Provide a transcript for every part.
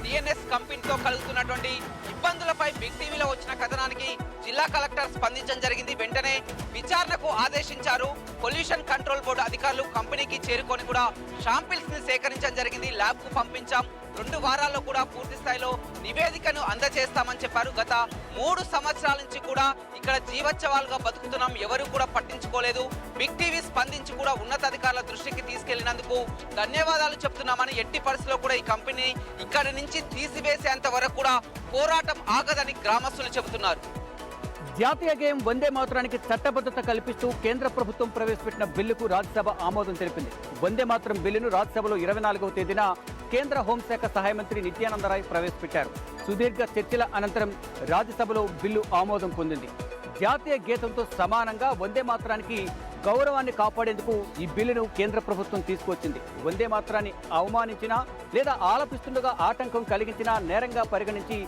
TNS కంపెనీతో కలుగుతున్నటువంటి ఇబ్బందులపై big టీవీలో వచ్చిన కథనానికి జిల్లా కలెక్టర్ స్పందించడం జరిగింది. వెంటనే విచారణకు ఆదేశించారు. పొల్యూషన్ కంట్రోల్ బోర్డు అధికారులు కంపెనీకి చేరుకొని కూడా శాంపిల్స్ ని సేకరించడం జరిగింది. ల్యాబ్ కు పంపించాం. 2 వారాల్లో కూడా పూర్తి స్థాయిలో నివేదికను అందజేస్తామని చెప్పారు. గత 3 సంవత్సరాల నుంచి కూడా ఇక్కడ జీవోత్సవాలుగా బతుకుతున్నాం, ఎవరు కూడా పట్టించుకోలేదు. బిగ్ టీవీ స్పందించి కూడా ఉన్నతాధికారుల దృష్టికి తీసుకెళ్లినందుకు ధన్యవాదాలు చెప్తున్నామని, ఎట్టి పరిస్థితుల్లో కూడా ఈ కంపెనీ ఇక్కడి నుంచి తీసివేసేంత వరకు కూడా పోరాటం ఆగదని గ్రామస్తులు చెబుతున్నారు. జాతీయ గేయం వందే మాతరానికి చట్టబద్ధత కల్పిస్తూ కేంద్ర ప్రభుత్వం ప్రవేశపెట్టిన బిల్లుకు రాజ్యసభ ఆమోదం తెలిపింది. వందే మాతరం బిల్లును రాజ్యసభలో 24వ తేదీన కేంద్ర హోంశాఖ సహాయ మంత్రి నిత్యానందరాయ్ ప్రవేశపెట్టారు. సుదీర్ఘ చర్చల అనంతరం రాజ్యసభలో బిల్లు ఆమోదం పొందింది. జాతీయ గీతంతో సమానంగా వందే మాతరానికి గౌరవాన్ని కాపాడేందుకు ఈ బిల్లును కేంద్ర ప్రభుత్వం తీసుకొచ్చింది. వందే మాతరాన్ని అవమానించినా లేదా ఆలపిస్తుండగా ఆటంకం కలిగించినా నేరంగా పరిగణించి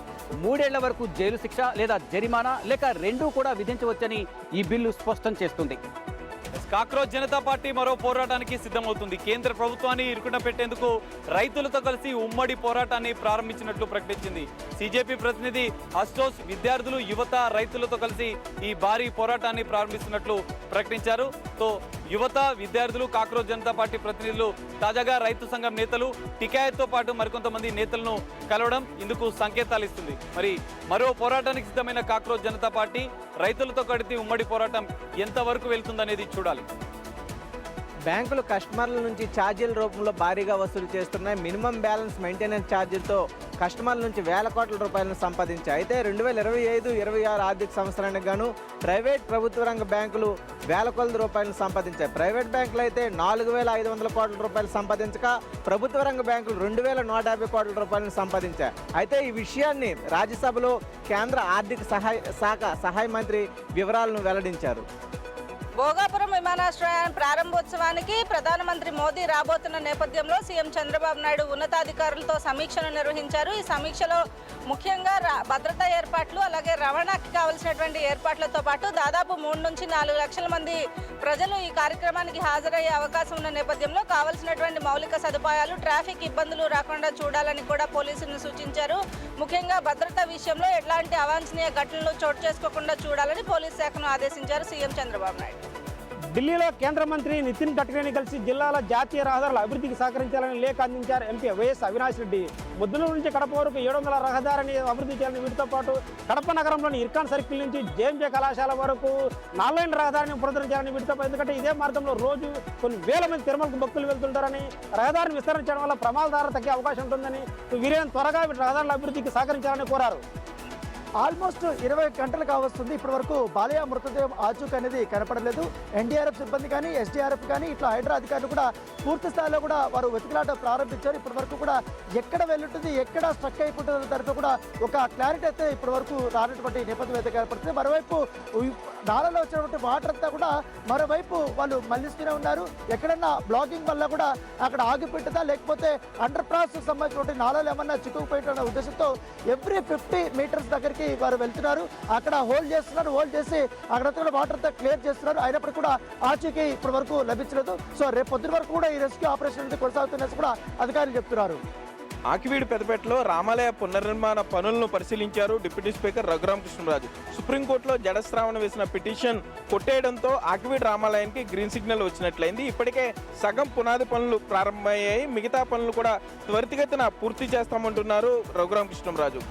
3 ఏళ్ల వరకు జైలు శిక్ష లేదా జరిమానా లేక 2 కూడా విధించవచ్చని ఈ బిల్లు స్పష్టం చేస్తుంది. కాక్రోచ్ జనతా పార్టీ మరో పోరాటానికి సిద్ధమవుతుంది. కేంద్ర ప్రభుత్వాన్ని ఇరుకున పెట్టేందుకు రైతులతో కలిసి ఉమ్మడి పోరాటాన్ని ప్రారంభించినట్లు ప్రకటించింది. సిజేపీ ప్రతినిధి అస్టోస్ విద్యార్థులు, యువత, రైతులతో కలిసి ఈ భారీ పోరాటాన్ని ప్రారంభిస్తున్నట్లు ప్రకటించారు. యువత, విద్యార్థులు, కాక్రోచ్ జనతా పార్టీ ప్రతినిధులు తాజాగా రైతు సంఘం నేతలు, టికాయత్తో పాటు మరికొంతమంది నేతలను కలవడం ఇందుకు సంకేతాలు ఇస్తుంది. మరి మరో పోరాటానికి సిద్ధమైన కాక్రోచ్ జనతా పార్టీ రైతులతో కలిసి ఉమ్మడి పోరాటం ఎంతవరకు వెళ్తుందనేది చూడాలి. బ్యాంకులు కస్టమర్ల నుంచి ఛార్జీల రూపంలో భారీగా వసూలు చేస్తున్నాయి. మినిమం బ్యాలెన్స్ మెయింటెనెన్స్ ఛార్జీలతో కస్టమర్ల నుంచి వేల కోట్ల రూపాయలను సంపాదించాయి. అయితే 2025-26 ఆర్థిక సంవత్సరానికి గాను ప్రైవేట్ ప్రభుత్వ రంగ బ్యాంకులు వేల కోట్ల రూపాయలను సంపాదించాయి. ప్రైవేట్ బ్యాంకులు అయితే 4,500 కోట్ల రూపాయలు సంపాదించగా ప్రభుత్వ రంగ బ్యాంకులు 2,150 కోట్ల రూపాయలను సంపాదించాయి. అయితే ఈ విషయాన్ని రాజ్యసభలో కేంద్ర ఆర్థిక శాఖ సహాయ మంత్రి వివరాలను వెల్లడించారు. భోగాపురం విమానాశ్రయం ప్రారంభోత్సవానికి ప్రధానమంత్రి మోదీ రాబోతున్న నేపథ్యంలో సీఎం చంద్రబాబు నాయుడు ఉన్నతాధికారులతో సమీక్షను నిర్వహించారు. ఈ సమీక్షలో ముఖ్యంగా భద్రతా ఏర్పాట్లు, అలాగే రవాణాకి కావలసినటువంటి ఏర్పాట్లతో పాటు దాదాపు 3 నుంచి 4 లక్షల మంది ప్రజలు ఈ కార్యక్రమానికి హాజరయ్యే అవకాశం ఉన్న నేపథ్యంలో కావలసినటువంటి మౌలిక సదుపాయాలు, ట్రాఫిక్ ఇబ్బందులు రాకుండా చూడాలని కూడా పోలీసులను సూచించారు. ముఖ్యంగా భద్రతా విషయంలో ఎట్లాంటి అవాంఛనీయ ఘటనలు చోటు చేసుకోకుండా చూడాలని పోలీస్ శాఖను ఆదేశించారు సీఎం చంద్రబాబు నాయుడు. ఢిల్లీలో కేంద్ర మంత్రి నితిన్ గడ్కరీని కలిసి జిల్లాల జాతీయ రహదారుల అభివృద్ధికి సహకరించాలని లేఖ అందించారు ఎంపీ వైఎస్ అవినాష్ రెడ్డి. ముద్దులూరు నుంచి కడప వరకు 700 రహదారిని అభివృద్ధి చేయాలని, వీటితో పాటు కడప నగరంలోని ఇర్కాన్ సర్కిల్ నుంచి జేఎంజే కళాశాల వరకు 4 లైన్ రహదారిని పునరుద్ధరించాలని, వీటితో పాటు ఎందుకంటే ఇదే మార్గంలో రోజు కొన్ని వేల మంది తిరుమలకు భక్తులు వెళ్తుంటారని, రహదారిని విస్తరించడం వల్ల ప్రమాదాలు తగ్గే అవకాశం ఉంటుందని, వీరైనా త్వరగా రహదారుల అభివృద్ధికి సహకరించాలని కోరారు. ఆల్మోస్ట్ 20 గంటలు కావస్తుంది. ఇప్పటి వరకు బాలయ్య మృతదేహం ఆచూక్ అనేది కనపడలేదు. ఎన్డీఆర్ఎఫ్ సిబ్బంది కానీ, ఎస్డీఆర్ఎఫ్ కానీ, ఇట్లా హైడ్రా అధికారులు కూడా పూర్తి స్థాయిలో కూడా వారు వెతుకులాట ప్రారంభించారు. ఇప్పటి వరకు కూడా ఎక్కడ వెళ్ళుంటుంది, ఎక్కడ స్ట్రక్ అయిపోతుంది దానితో కూడా ఒక క్లారిటీ అయితే ఇప్పటి వరకు రానటువంటి నేపథ్యం అయితే కనపడుతుంది. మరోవైపు నాలలో వచ్చినటువంటి వాటర్ అంతా కూడా మరోవైపు వాళ్ళు మళ్లిస్తూనే ఉన్నారు. ఎక్కడన్నా బ్లాకింగ్ వల్ల కూడా అక్కడ ఆగిపెట్టదా, లేకపోతే అండర్ పాస్ సంబంధించినటువంటి నాలలో ఏమన్నా చిక్కుకుపోయిన ఉద్దేశంతో ఎవ్రీ 50 మీటర్స్ దగ్గరికి వారు వెళ్తున్నారు. అక్కడ హోల్డ్ చేస్తున్నారు. హోల్డ్ చేసి అక్కడ వాటర్ తో క్లియర్ చేస్తున్నారు. అయినప్పటికీ కూడా ఆచూకీ ఇప్పటి వరకు లభించలేదు. సో రేపు పొద్దున వరకు కూడా ఈ రెస్క్యూ ఆపరేషన్ కొనసాగుతున్నట్టు కూడా అధికారులు చెప్తున్నారు. ఆకివీడు పెదపేటలో రామాలయ పునర్నిర్మాణ పనులను పరిశీలించారు డిప్యూటీ స్పీకర్ రఘురామకృష్ణరాజు. సుప్రీంకోర్టులో జడశ్రావణ వేసిన పిటిషన్ కొట్టేయడంతో ఆకివీడు రామాలయానికి గ్రీన్ సిగ్నల్ వచ్చినట్లయింది. ఇప్పటికే సగం పునాది పనులు ప్రారంభమయ్యాయి. మిగతా పనులు కూడా త్వరితగతిన పూర్తి చేస్తామంటున్నారు రఘురామకృష్ణరాజు.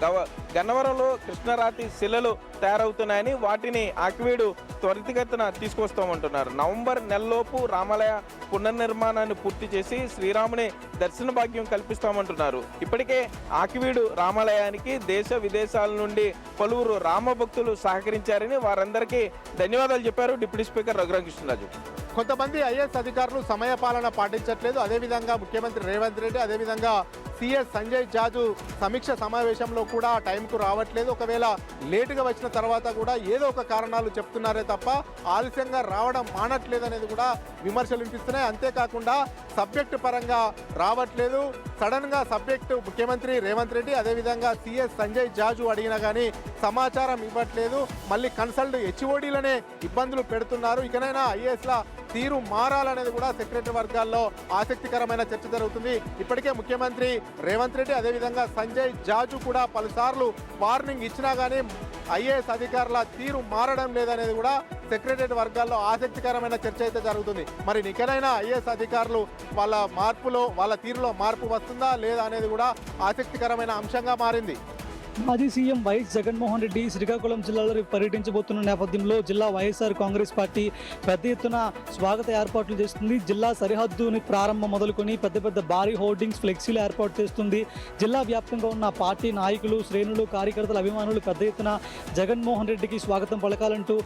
గన్నవరంలో కృష్ణరాతి శిలలు తయారవుతున్నాయని, వాటిని ఆకివీడు త్వరితగతిన తీసుకొస్తామంటున్నారు. నవంబర్ నెలలోపు రామాలయ పునర్నిర్మాణాన్ని పూర్తి చేసి శ్రీరాముని దర్శన భాగ్యం కల్పిస్తామంటున్నారు. ఇప్పటికే ఆకివీడు రామాలయానికి దేశ విదేశాల నుండి పలువురు రామ భక్తులు సహకరించారని వారందరికీ ధన్యవాదాలు చెప్పారు డిప్యూటీ స్పీకర్ రఘురామకృష్ణరాజు. కొంతమంది ఐఏఎస్ అధికారులు సమయపాలన పాటించట్లేదు. అదేవిధంగా ముఖ్యమంత్రి రేవంత్ రెడ్డి, అదేవిధంగా సిఎస్ సంజయ్ జాజు సమీక్ష సమావేశంలో కూడా టైంకు రావట్లేదు. ఒకవేళ లేటుగా వచ్చిన తర్వాత కూడా ఏదో ఒక కారణాలు చెప్తున్నారే తప్ప ఆలస్యంగా రావడం మానట్లేదు అనేది కూడా విమర్శలు వినిపిస్తున్నాయి. అంతేకాకుండా సబ్జెక్టు పరంగా రావట్లేదు. సడన్గా సబ్జెక్టు ముఖ్యమంత్రి రేవంత్ రెడ్డి, అదేవిధంగా సిఎస్ సంజయ్ జాజు అడిగినా కానీ సమాచారం ఇవ్వట్లేదు. మళ్ళీ కన్సల్ట్ హెచ్ఓడీలనే ఇబ్బందులు పెడుతున్నారు. ఇకనైనా ఐఏఎస్ల తీరు మారాలనేది కూడా సెక్రటరీ వర్గాల్లో ఆసక్తికరమైన చర్చ జరుగుతుంది. ఇప్పటికే ముఖ్యమంత్రి రేవంత్ రెడ్డి అదేవిధంగా సంజయ్ జాజు కూడా పలుసార్లు వార్నింగ్ ఇచ్చినా కానీ ఐఏఎస్ అధికారుల తీరు మారడం లేదనేది కూడా సెక్రటరీ వర్గాల్లో ఆసక్తికరమైన చర్చ అయితే జరుగుతుంది. మరి నికరైన ఐఏఎస్ అధికారులు వాళ్ళ తీరులో మార్పు వస్తుందా లేదా అనేది కూడా ఆసక్తికరమైన అంశంగా మారింది. మాజీ సీఎం వైఎస్ జగన్మోహన్ రెడ్డి శ్రీకాకుళం జిల్లాలో పర్యటించబోతున్న నేపథ్యంలో జిల్లా వైఎస్ఆర్ కాంగ్రెస్ పార్టీ పెద్ద ఎత్తున స్వాగత ఏర్పాట్లు చేస్తుంది. జిల్లా సరిహద్దుని ప్రారంభం మొదలుకొని పెద్ద పెద్ద భారీ హోర్డింగ్స్, ఫ్లెక్సీలు ఏర్పాటు చేస్తుంది. జిల్లా వ్యాప్తంగా ఉన్న పార్టీ నాయకులు, శ్రేణులు, కార్యకర్తల అభిమానులు పెద్ద ఎత్తున జగన్మోహన్ రెడ్డికి స్వాగతం పలకాలంటూ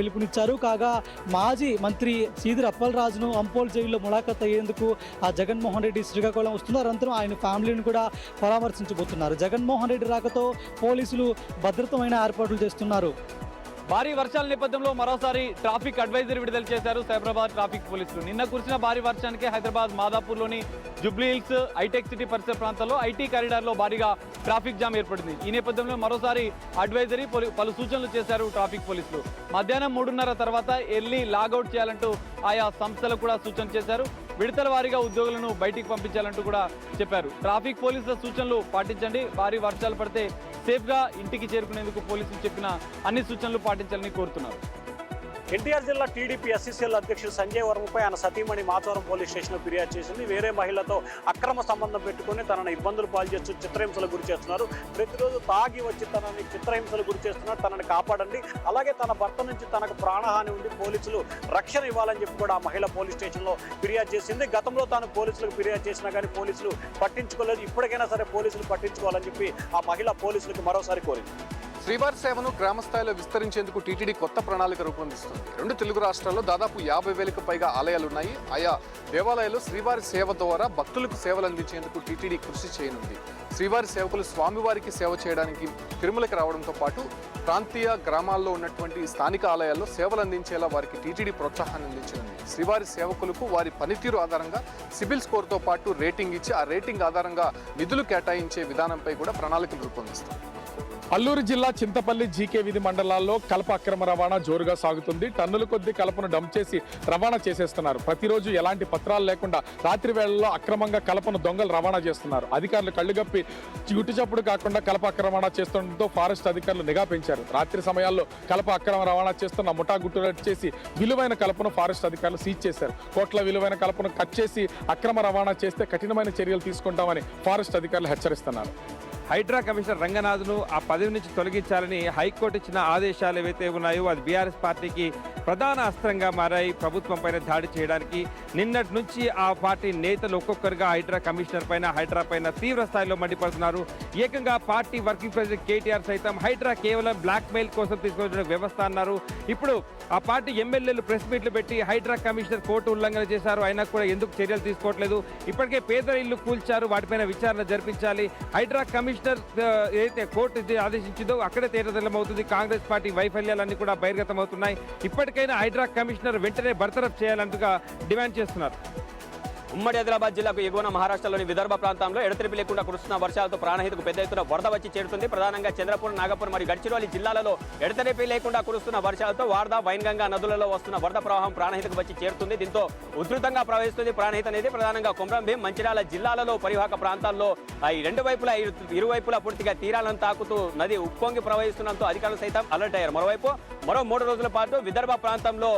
పిలుపునిచ్చారు. కాగా మాజీ మంత్రి సీదిరి అప్పలరాజును అంపోల్ జైల్లో ములాఖత్ అయ్యేందుకు జగన్మోహన్ రెడ్డి శ్రీకాకుళం వస్తున్నారు. అనంతరం ఆయన ఫ్యామిలీని కూడా పరామర్శించబోతున్నారు. జగన్మోహన్ రెడ్డి రాకతో పోలీసులు భద్రతమైన ఏర్పాట్లు చేస్తున్నారు. భారీ వర్షాల నేపథ్యంలో మరోసారి ట్రాఫిక్ అడ్వైజరీ విడుదల చేశారు సైబరాబాద్ ట్రాఫిక్ పోలీసులు. నిన్న కురిసిన భారీ వర్షానికి హైదరాబాద్ మాదాపూర్లోని జూబ్లీ హిల్స్, హైటెక్ సిటీ పరిసర ప్రాంతాల్లో ఐటీ కారిడార్లో భారీగా ట్రాఫిక్ జామ్ ఏర్పడింది. ఈ నేపథ్యంలో మరోసారి అడ్వైజరీ పలు సూచనలు చేశారు ట్రాఫిక్ పోలీసులు. మధ్యాహ్నం 3:30 తర్వాత ఎర్లీ లాగౌట్ చేయాలంటూ ఆయా సంస్థలకు కూడా సూచన చేశారు. విడతల వారీగా ఉద్యోగులను బయటికి పంపించాలంటూ కూడా చెప్పారు. ట్రాఫిక్ పోలీసుల సూచనలు పాటించండి, భారీ వర్షాలు పడితే సేఫ్గా ఇంటికి చేరుకునేందుకు పోలీసులు చెప్పిన అన్ని సూచనలు పాటించాలని కోరుతున్నారు. ఎన్టీఆర్ జిల్లా టీడీపీ ఎస్సీసీఎల్ అధ్యక్షుడు సంజయ్ వర్మపై ఆయన సతీమణి మాచవరం పోలీస్ స్టేషన్లో ఫిర్యాదు చేసింది. వేరే మహిళతో అక్రమ సంబంధం పెట్టుకుని తనను ఇబ్బందులు పాలు చేస్తూ చిత్రహింసలు గురి చేస్తున్నారు. ప్రతిరోజు తాగి వచ్చి తనని చిత్రహింసలు గురి చేస్తున్నారు, తనని కాపాడండి, అలాగే తన భర్త నుంచి తనకు ప్రాణహాని ఉండి పోలీసులు రక్షణ ఇవ్వాలని చెప్పి కూడా ఆ మహిళ పోలీస్ స్టేషన్లో ఫిర్యాదు చేసింది. గతంలో తాను పోలీసులకు ఫిర్యాదు చేసినా కానీ పోలీసులు పట్టించుకోలేదు. ఇప్పటికైనా సరే పోలీసులు పట్టించుకోవాలని చెప్పి ఆ మహిళ పోలీసులకు మరోసారి కోరింది. శ్రీవారి సేవను గ్రామ స్థాయిలో విస్తరించేందుకు టీటీడీ కొత్త ప్రణాళిక రూపొందిస్తుంది. 2 తెలుగు రాష్ట్రాల్లో దాదాపు 50,000కు పైగా ఆలయాలున్నాయి. ఆయా దేవాలయాలు శ్రీవారి సేవ ద్వారా భక్తులకు సేవలు అందించేందుకు టీటీడీ కృషి చేయనుంది. శ్రీవారి సేవకులు స్వామివారికి సేవ చేయడానికి తిరుమలకి రావడంతో పాటు ప్రాంతీయ గ్రామాల్లో ఉన్నటువంటి స్థానిక ఆలయాల్లో సేవలు అందించేలా వారికి టీటీడీ ప్రోత్సాహాన్ని అందించనుంది. శ్రీవారి సేవకులకు వారి పనితీరు ఆధారంగా సిబిల్ స్కోర్తో పాటు రేటింగ్ ఇచ్చి ఆ రేటింగ్ ఆధారంగా నిధులు కేటాయించే విధానంపై కూడా ప్రణాళికలు రూపొందిస్తారు. అల్లూరు జిల్లా చింతపల్లి జీకే వీధి మండలాల్లో కలప అక్రమ రవాణా జోరుగా సాగుతుంది. టన్నుల కొద్ది కలపను డంప్ చేసి రవాణా చేసేస్తున్నారు. ప్రతిరోజు ఎలాంటి పత్రాలు లేకుండా రాత్రి వేళల్లో అక్రమంగా కలపను దొంగలు రవాణా చేస్తున్నారు. అధికారులు కళ్ళుగప్పి గుట్టుచప్పుడు కాకుండా కలప అక్రమణ చేస్తుండటంతో ఫారెస్ట్ అధికారులు నిఘా పెంచారు. రాత్రి సమయాల్లో కలప అక్రమ రవాణా చేస్తున్న ముఠా గుట్టు చేసి విలువైన కలపను ఫారెస్ట్ అధికారులు సీజ్ చేశారు. కోట్ల విలువైన కలపను కట్ చేసి అక్రమ రవాణా చేస్తే కఠినమైన చర్యలు తీసుకుంటామని ఫారెస్ట్ అధికారులు హెచ్చరిస్తున్నారు. హైడ్రా కమిషనర్ రంగనాథ్ను ఆ పదవి నుంచి తొలగించాలని హైకోర్టు ఇచ్చిన ఆదేశాలు ఏవైతే ఉన్నాయో అది బీఆర్ఎస్ పార్టీకి ప్రధాన అస్త్రంగా మారాయి. ప్రభుత్వం పైన దాడి చేయడానికి నిన్నటి నుంచి ఆ పార్టీ నేతలు ఒక్కొక్కరుగా హైడ్రా కమిషనర్ పైన, హైడ్రా పైన తీవ్ర స్థాయిలో మండిపడుతున్నారు. ఏకంగా పార్టీ వర్కింగ్ ప్రెసిడెంట్ కేటీఆర్ సైతం హైడ్రా కేవలం బ్లాక్ మెయిల్ కోసం తీసుకొచ్చిన వ్యవస్థ అన్నారు. ఇప్పుడు ఆ పార్టీ ఎమ్మెల్యేలు ప్రెస్ మీట్లు పెట్టి హైడ్రా కమిషనర్ కోర్టు ఉల్లంఘన చేశారు, అయినా కూడా ఎందుకు చర్యలు తీసుకోవట్లేదు, ఇప్పటికే పేదల ఇల్లు కూల్చారు, వాటిపైన విచారణ జరిపించాలి, హైడ్రా కమిషనర్ ఏదైతే కోర్టు ఆదేశించిందో అక్కడే తేటతెల్లమవుతుంది. కాంగ్రెస్ పార్టీ వైఫల్యాలన్నీ కూడా బహిర్గతమవుతున్నాయి. ఇప్పటికైనా హైడ్రా కమిషనర్ వెంటనే బర్తరఫ్ చేయాలంటూ డిమాండ్ చేస్తున్నారు. ఉమ్మడి ఆదిలాబాద్ జిల్లాకు ఎగువన మహారాష్ట్రలోని విదర్భ ప్రాంతంలో ఎడతెరిపి లేకుండా కురుస్తున్న వర్షాలతో ప్రాణహితకు పెద్ద ఎత్తున వరద వచ్చి చేరుతుంది. ప్రధానంగా చంద్రపూర్, నాగపూర్ మరియు గడ్చిరోలి జిల్లాలలో ఎడతెరిపి లేకుండా కురుస్తున్న వర్షాలతో వార్దా, వైన్గంగా నదులలో వస్తున్న వరద ప్రవాహం ప్రాణహితకు వచ్చి చేరుతుంది. దీంతో ఉధృతంగా ప్రవహిస్తుంది ప్రాణహిత నది. ప్రధానంగా కొమరంభీం, మంచిర్యాల జిల్లాలలో పరివాహక ప్రాంతాల్లో ఈ ఇరువైపులా పూర్తిగా తీరాలను తాకుతూ నది ఉప్పొంగి ప్రవహిస్తుండటంతో అధికారులు సైతం అలర్ట్ అయ్యారు. మరో 3 రోజుల పాటు విదర్భ ప్రాంతంలో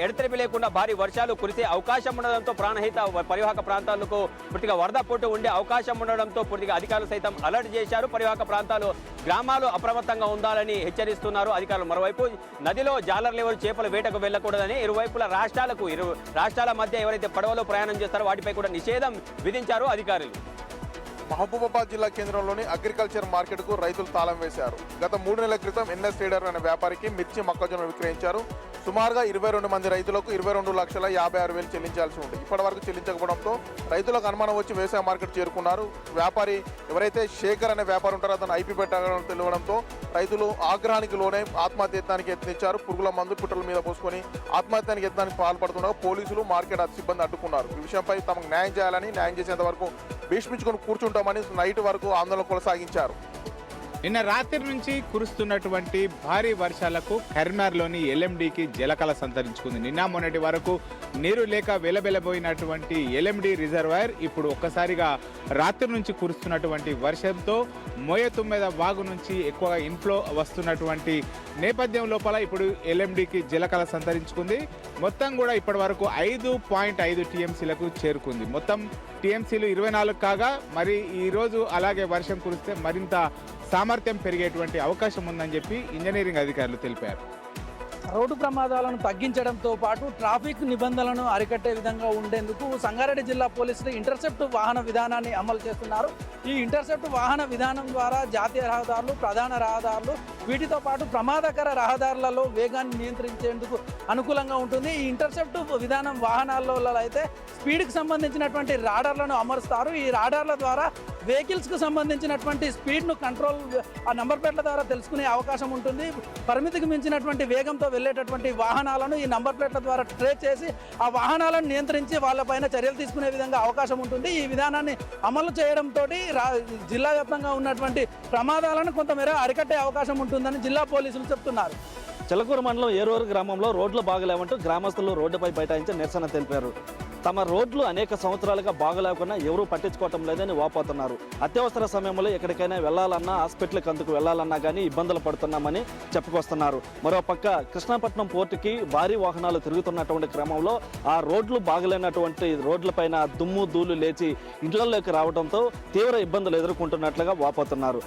ఎడతెరిపి లేకుండా భారీ వర్షాలు కురిసే అవకాశం ఉండడంతో ప్రాణహిత పరివాహక ప్రాంతాలకు పూర్తిగా వరద పోటు ఉండే అవకాశం ఉండడంతో పూర్తిగా అధికారులు సైతం అలర్ట్ చేశారు. పరివాహక ప్రాంతాలు, గ్రామాలు అప్రమత్తంగా ఉండాలని హెచ్చరిస్తున్నారు అధికారులు. మరోవైపు నదిలో జాలర్లు ఎవరు చేపల వేటకు వెళ్లకూడదని ఇరు రాష్ట్రాల మధ్య ఎవరైతే పడవలో ప్రయాణం చేస్తారో వాటిపై కూడా నిషేధం విధించారు అధికారులు. మహబూబాబాద్ జిల్లా కేంద్రంలోని అగ్రికల్చర్ మార్కెట్కు రైతులు తాళం వేశారు. గత 3 నెలల క్రితం ఎన్ఎస్ ట్రేడర్ అనే వ్యాపారికి మిర్చి, మొక్కజొన్న విక్రయించారు. సుమారుగా 22 మంది రైతులకు 22,56,000 చెల్లించాల్సి ఉంది. ఇప్పటి వరకు చెల్లించకపోవడంతో రైతులకు అనుమానం వచ్చి వ్యవసాయ మార్కెట్ చేరుకున్నారు. వ్యాపారి ఎవరైతే శేఖర్ అనే వ్యాపారి ఉంటారో అతను ఐపీ పెట్టాలని తెలియడంతో రైతులు ఆగ్రహానికి లోనే ఆత్మహత్యానికి యత్నించారు. పురుగుల మందు పుట్టల మీద పోసుకొని ఆత్మహత్యానికి యత్నానికి పాల్పడుతున్నారు. పోలీసులు, మార్కెట్ సిబ్బంది అడ్డుకున్నారు. ఈ విషయంపై తమకు న్యాయం చేయాలని, న్యాయం చేసేంత వరకు భీష్మించుకొని కూర్చుంటామని నైట్ వరకు ఆందోళన కొనసాగించారు. నిన్న రాత్రి నుంచి కురుస్తున్నటువంటి భారీ వర్షాలకు కరీంనగర్లోని ఎల్ఎండికి జలకళ సంతరించుకుంది. నిన్న మొన్నటి వరకు నీరు లేక వెలబెలబోయినటువంటి ఎల్ఎండి రిజర్వాయర్ ఇప్పుడు ఒక్కసారిగా రాత్రి నుంచి కురుస్తున్నటువంటి వర్షంతో మోయతుమ్మెద వాగు నుంచి ఎక్కువగా ఇన్ఫ్లో వస్తున్నటువంటి నేపథ్యం లోపల ఇప్పుడు ఎల్ఎండికి జలకళ సంతరించుకుంది. మొత్తం కూడా ఇప్పటి వరకు 5.5 టీఎంసీలకు చేరుకుంది. మొత్తం టీఎంసీలు 24 కాగా మరి ఈరోజు అలాగే వర్షం కురిస్తే మరింత సామర్థ్యం పెరిగేటువంటి అవకాశం ఉందని చెప్పి ఇంజనీరింగ్ అధికారులు తెలిపారు. రోడ్డు ప్రమాదాలను తగ్గించడంతో పాటు ట్రాఫిక్ నిబంధనలను అరికట్టే విధంగా ఉండేందుకు సంగారెడ్డి జిల్లా పోలీసులు ఇంటర్సెప్ట్ వాహన విధానాన్ని అమలు చేస్తున్నారు. ఈ ఇంటర్సెప్ట్ వాహన విధానం ద్వారా జాతీయ రహదారులు, ప్రధాన రహదారులు, వీటితో పాటు ప్రమాదకర రహదారులలో వేగాన్ని నియంత్రించేందుకు అనుకూలంగా ఉంటుంది. ఈ ఇంటర్సెప్ట్ విధానం వాహనాలలో అయితే స్పీడ్కి సంబంధించినటువంటి రాడార్లను అమరుస్తారు. ఈ రాడార్ల ద్వారా వెహికల్స్కు సంబంధించినటువంటి స్పీడ్ను కంట్రోల్ ఆ నంబర్ ప్లేట్ల ద్వారా తెలుసుకునే అవకాశం ఉంటుంది. పరిమితికి మించినటువంటి వేగంతో వెళ్ళేటటువంటి వాహనాలను ఈ నంబర్ ప్లేట్ల ద్వారా ట్రేస్ చేసి ఆ వాహనాలను నియంత్రించి వాళ్ళపైన చర్యలు తీసుకునే విధంగా అవకాశం ఉంటుంది. ఈ విధానాన్ని అమలు చేయడంతో జిల్లా వ్యాప్తంగా ఉన్నటువంటి ప్రమాదాలను కొంతమేర అరికట్టే అవకాశం ఉంటుందని జిల్లా పోలీసులు చెప్తున్నారు. చిలకూరు మండలం ఏరూరు గ్రామంలో రోడ్లు బాగలేవంటూ గ్రామస్తులు రోడ్డుపై బైఠాయించి నిరసన తెలిపారు. తమ రోడ్లు అనేక సంవత్సరాలుగా బాగలేకుండా ఎవరూ పట్టించుకోవటం లేదని వాపోతున్నారు. అత్యవసర సమయంలో ఎక్కడికైనా వెళ్లాలన్నా, హాస్పిటల్కి అందుకు వెళ్లాలన్నా కానీ ఇబ్బందులు పడుతున్నామని చెప్పుకొస్తున్నారు. మరోపక్క కృష్ణాపట్నం పోర్టుకి భారీ వాహనాలు తిరుగుతున్నటువంటి క్రమంలో ఆ రోడ్లు బాగలేనటువంటి రోడ్లపైన దుమ్ము ధూళి లేచి ఇండ్లలోకి రావడంతో తీవ్ర ఇబ్బందులు ఎదుర్కొంటున్నట్లుగా వాపోతున్నారు.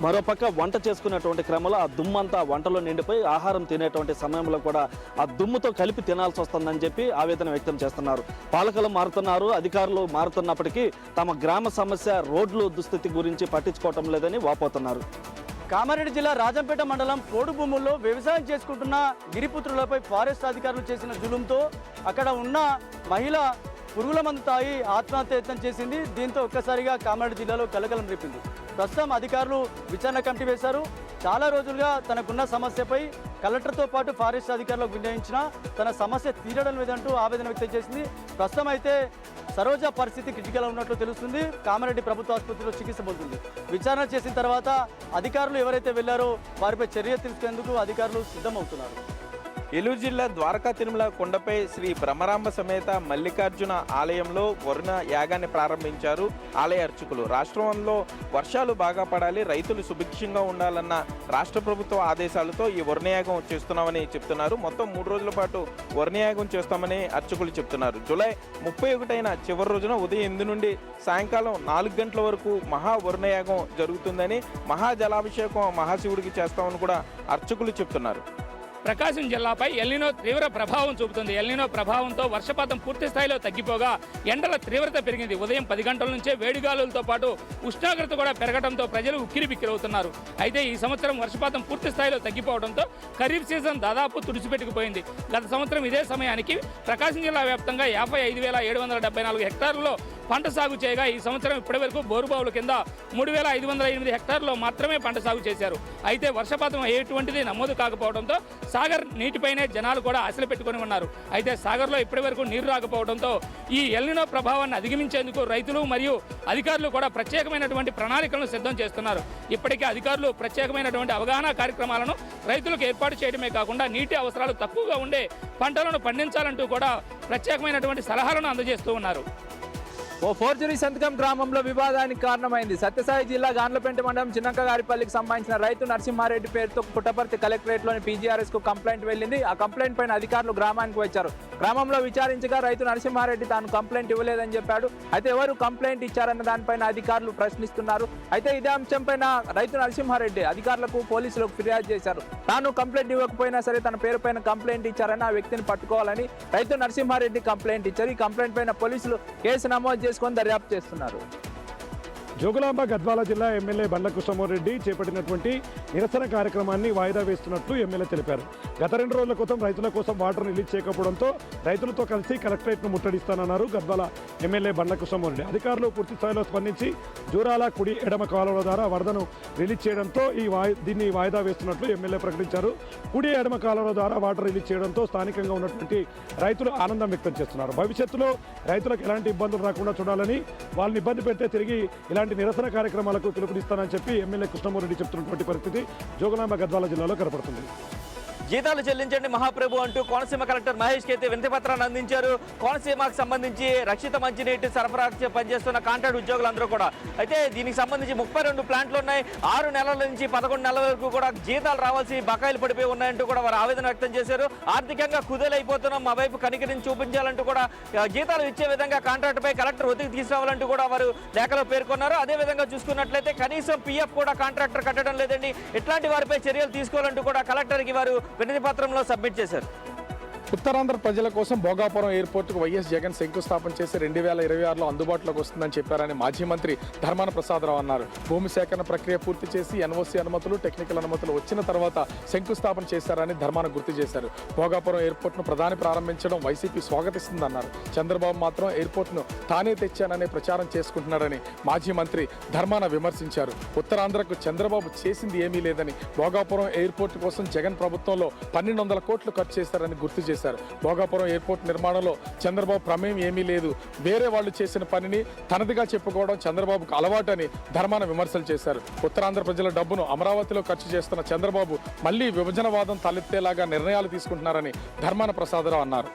మరోపక్క వంట చేసుకునేటువంటి క్రమంలో ఆ దుమ్మంతా వంటలో నిండిపోయి ఆహారం తినేటువంటి సమయంలో కూడా ఆ దుమ్ముతో కలిపి తినాల్సి వస్తుందని చెప్పి ఆవేదన వ్యక్తం చేస్తున్నారు. పాలకులు మారుతున్నారు, అధికారులు మారుతున్నప్పటికీ తమ గ్రామ సమస్య రోడ్లు దుస్థితి గురించి పట్టించుకోవటం లేదని వాపోతున్నారు. కామారెడ్డి జిల్లా రాజంపేట మండలం పోడు భూముల్లో వ్యవసాయం చేసుకుంటున్న గిరిపుత్రులపై ఫారెస్ట్ అధికారులు చేసిన జులుంతో అక్కడ ఉన్న మహిళ పురుగుల మందు తాగి ఆత్మహత్యయత్నం చేసింది. దీంతో ఒక్కసారిగా కామారెడ్డి జిల్లాలో కలకలం రేపింది. ప్రస్తుతం అధికారులు విచారణ కమిటీ వేశారు. చాలా రోజులుగా తనకున్న సమస్యపై కలెక్టర్తో పాటు ఫారెస్ట్ అధికారులకు విన్నవించినా తన సమస్య తీరడం లేదంటూ ఆవేదన వ్యక్తం చేసింది. ప్రస్తుతం అయితే సరోజ పరిస్థితి క్రిటికల్ ఉన్నట్లు తెలుస్తుంది. కామారెడ్డి ప్రభుత్వ ఆసుపత్రిలో చికిత్స పొందుతుంది. విచారణ చేసిన తర్వాత అధికారులు ఎవరైతే వెళ్లారో వారిపై చర్య తీసుకునేందుకు అధికారులు సిద్ధమవుతున్నారు. ఏలూరు జిల్లా ద్వారకా తిరుమల కొండపై శ్రీ బ్రహ్మరాంబ సమేత మల్లికార్జున ఆలయంలో వరుణ యాగాన్ని ప్రారంభించారు ఆలయ అర్చకులు. రాష్ట్రంలో వర్షాలు బాగా పడాలి, రైతులు సుభిక్షంగా ఉండాలన్న రాష్ట్ర ప్రభుత్వ ఆదేశాలతో ఈ వరుణయాగం చేస్తున్నామని చెప్తున్నారు. మొత్తం 3 రోజుల పాటు వరుణయాగం చేస్తామని అర్చకులు చెప్తున్నారు. జూలై 31న చివరి రోజున ఉదయం 8 నుండి సాయంకాలం 4 గంటల వరకు మహా వరుణయాగం జరుగుతుందని, మహాజలాభిషేకం మహాశివుడికి చేస్తామని కూడా అర్చకులు చెప్తున్నారు. ప్రకాశం జిల్లాపై ఎల్నినో తీవ్ర ప్రభావం చూపుతుంది. ఎల్నినో ప్రభావంతో వర్షపాతం పూర్తి స్థాయిలో తగ్గిపోగా ఎండల తీవ్రత పెరిగింది. ఉదయం 10 గంటల నుంచే వేడిగాలులతో పాటు ఉష్ణోగ్రత కూడా పెరగడంతో ప్రజలు ఉక్కిరిబిక్కిరవుతున్నారు. అయితే ఈ సంవత్సరం వర్షపాతం పూర్తి స్థాయిలో తగ్గిపోవడంతో ఖరీఫ్ సీజన్ దాదాపు తుడిచిపెట్టుకుపోయింది. గత సంవత్సరం ఇదే సమయానికి ప్రకాశం జిల్లా వ్యాప్తంగా 55,774 హెక్టార్లలో పంట సాగు చేయగా ఈ సంవత్సరం ఇప్పటి వరకు బోరుబావుల కింద 3,508 హెక్టార్లలో మాత్రమే పంట సాగు చేశారు. అయితే వర్షపాతం ఎటువంటిది నమోదు కాకపోవడంతో సాగర్ నీటిపైనే జనాలు కూడా ఆశలు పెట్టుకుని ఉన్నారు. అయితే సాగర్లో ఇప్పటి వరకు నీరు రాకపోవడంతో ఈ ఎల్నినో ప్రభావాన్ని అధిగమించేందుకు రైతులు మరియు అధికారులు కూడా ప్రత్యేకమైనటువంటి ప్రణాళికలను సిద్ధం చేస్తున్నారు. ఇప్పటికే అధికారులు ప్రత్యేకమైనటువంటి అవగాహన కార్యక్రమాలను రైతులకు ఏర్పాటు చేయడమే కాకుండా నీటి అవసరాలు తక్కువగా ఉండే పంటలను పండించాలంటూ కూడా ప్రత్యేకమైనటువంటి సలహాలను అందజేస్తూ ఉన్నారు. ఓ ఫోర్జరీ సంతకం గ్రామంలో వివాదానికి కారణమైంది. సత్యసాయి జిల్లా గాండ్లపేంట మండలం చిన్నకగారిపల్లికి సంబంధించిన రైతు నరసింహారెడ్డి పేరుతో పుట్టపర్తి కలెక్టరేట్లోని పీజీఆర్ఎస్ కు కంప్లైంట్ వెళ్ళింది. ఆ కంప్లైంట్ పైన అధికారులు గ్రామానికి వచ్చారు. గ్రామంలో విచారించగా రైతు నరసింహారెడ్డి తాను కంప్లైంట్ ఇవ్వలేదని చెప్పాడు. అయితే ఎవరు కంప్లైంట్ ఇచ్చారన్న దానిపైన అధికారులు ప్రశ్నిస్తున్నారు. అయితే ఇదే అంశంపైన రైతు నరసింహారెడ్డి అధికారులకు, పోలీసులకు ఫిర్యాదు చేశారు. తాను కంప్లైంట్ ఇవ్వకపోయినా సరే తన పేరు పైన కంప్లైంట్ ఇచ్చారని ఆ వ్యక్తిని పట్టుకోవాలని రైతు నరసింహారెడ్డి కంప్లైంట్ ఇచ్చారు. ఈ కంప్లైంట్ పైన పోలీసులు కేసు నమోదు చేసుకొని దర్యాప్తు చేస్తున్నారు. జోగులాంబ గద్వాల జిల్లా ఎమ్మెల్యే బండ్ల కృష్ణమోహన్ చేపట్టినటువంటి నిరసన కార్యక్రమాన్ని వాయిదా వేస్తున్నట్లు ఎమ్మెల్యే తెలిపారు. గత 2 రోజుల క్రితం రైతుల కోసం వాటర్ రిలీజ్ చేయకపోవడంతో రైతులతో కలిసి కలెక్టరేట్ను ముట్టడిస్తానన్నారు గద్వాల ఎమ్మెల్యే బండ్ల కృష్ణమోహన్. అధికారులు పూర్తి స్థాయిలో స్పందించి జూరాల కుడి ఎడమ కాలువల ద్వారా వరదను రిలీజ్ చేయడంతో దీన్ని వాయిదా వేస్తున్నట్లు ఎమ్మెల్యే ప్రకటించారు. కుడి ఎడమ కాలువల ద్వారా వాటర్ రిలీజ్ చేయడంతో స్థానికంగా ఉన్నటువంటి రైతులు ఆనందం వ్యక్తం చేస్తున్నారు. భవిష్యత్తులో రైతులకు ఎలాంటి ఇబ్బందులు రాకుండా చూడాలని, వాళ్ళని ఇబ్బంది పెడితే తిరిగి ఇలాంటి ఇలాంటి నిరసన కార్యక్రమాలకు పిలుపునిస్తానని చెప్పి ఎమ్మెల్యే కృష్ణమోహన్ రెడ్డి చెప్తున్నటువంటి పరిస్థితి జోగులాంబ గద్వాల జిల్లాలో కనపడుతుంది. జీతాలు చెల్లించండి మహాప్రభు అంటూ కోనసీమ కలెక్టర్ మహేష్ కి అయితే వినతి పత్రాన్ని అందించారు. కోనసీమకు సంబంధించి రక్షిత మంచినీటి సరఫరా పనిచేస్తున్న కాంట్రాక్ట్ ఉద్యోగులందరూ కూడా. అయితే దీనికి సంబంధించి 32 ప్లాంట్లు ఉన్నాయి. 6 నెలల నుంచి 11 నెలల వరకు కూడా జీతాలు రావాల్సి బకాయిలు పడిపోయి ఉన్నాయంటూ కూడా వారు ఆవేదన వ్యక్తం చేశారు. ఆర్థికంగా కుదేలైపోతున్నాం, మా వైపు కనికరించి చూపించాలంటూ కూడా జీతాలు ఇచ్చే విధంగా కాంట్రాక్ట్ పై కలెక్టర్ ఒత్తిడి తీసుకురావాలంటూ కూడా వారు లేఖలో పేర్కొన్నారు. అదేవిధంగా చూసుకున్నట్లయితే కనీసం PF కూడా కాంట్రాక్టర్ కట్టడం లేదండి. ఇట్లాంటి వారిపై చర్యలు తీసుకోవాలంటూ కూడా కలెక్టర్కి వారు వినతి పత్రంలో సబ్మిట్ చేశారు. ఉత్తరాంధ్ర ప్రజల కోసం భోగాపురం ఎయిర్పోర్టుకు వైఎస్ జగన్ శంకుస్థాపన చేసి 2026లో అందుబాటులోకి వస్తుందని చెప్పారని మాజీ మంత్రి ధర్మాన ప్రసాదరావు అన్నారు. భూమి సేకరణ ప్రక్రియ పూర్తి చేసి NOC అనుమతులు, టెక్నికల్ అనుమతులు వచ్చిన తర్వాత శంకుస్థాపన చేశారని ధర్మాన గుర్తు చేశారు. భోగాపురం ఎయిర్పోర్టును ప్రధాని ప్రారంభించడం వైసీపీ స్వాగతిస్తుందన్నారు. చంద్రబాబు మాత్రం ఎయిర్పోర్టును తానే తెచ్చాననే ప్రచారం చేసుకుంటున్నారని మాజీ మంత్రి ధర్మాన విమర్శించారు. ఉత్తరాంధ్రకు చంద్రబాబు చేసింది ఏమీ లేదని, భోగాపురం ఎయిర్పోర్టు కోసం జగన్ ప్రభుత్వంలో 1200 కోట్లు ఖర్చు చేశారని గుర్తు చేశారు. భోగాపురం ఎయిర్పోర్ట్ నిర్మాణంలో చంద్రబాబు ప్రమేయం ఏమీ లేదు, వేరే వాళ్ళు చేసిన పనిని తనదిగా చెప్పుకోవడం చంద్రబాబుకు అలవాటని ధర్మాన విమర్శలు చేశారు. ఉత్తరాంధ్ర ప్రజల డబ్బును అమరావతిలో ఖర్చు చేస్తున్న చంద్రబాబు మళ్లీ విభజనవాదం తలెత్తేలాగా నిర్ణయాలు తీసుకుంటున్నారని ధర్మాన ప్రసాదరావు అన్నారు.